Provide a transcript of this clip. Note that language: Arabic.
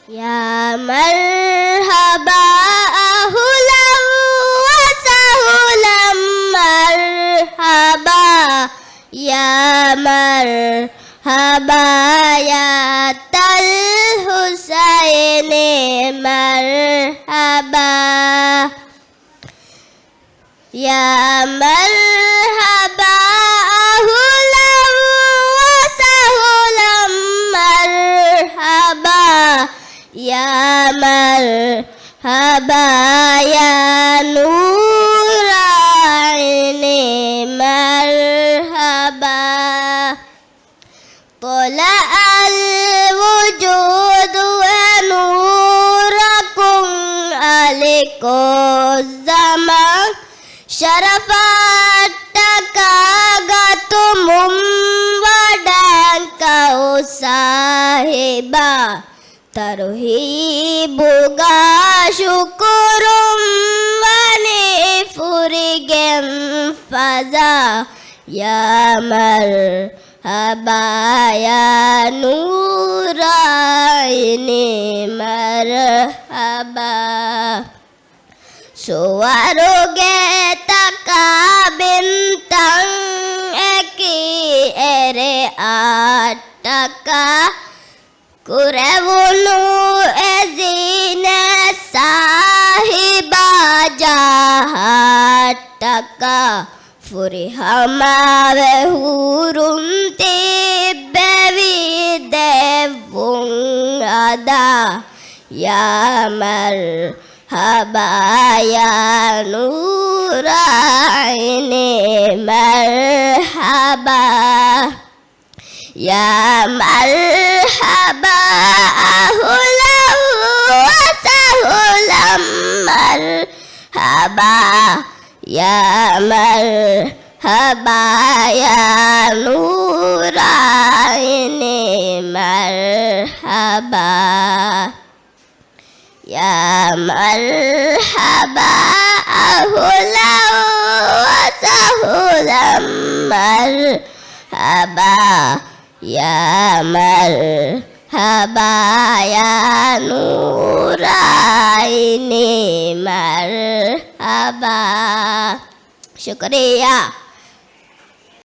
يا مرحبا أهلا وسهلا مرحبا يا مرحبا يا الحسين مرحبا يا مرحبا أهلا وسهلا مرحبا يا مرحبا يا نور عيني مرحبا طلع الوجود ونوركم عليكم الزمان شرفت تكاغتم ودانك صاحبا ترهيبغا شكر ونفرغ فزا يا مرحبا يا نور عيني مرحبا suwaruge taka bintang eki ere ataka kurevunu ezine sahiba jahataka furihamawe hurunti bevi devung ada ya مرحبا يا نور عيني مرحبا يا مرحبا أهلا وسهلا مرحبا يا مرحبا يا نور عيني مرحبا يا مرحبا أهلا وسهلا مرحبا يا مرحبا يا نور عيني مرحبا شكرا.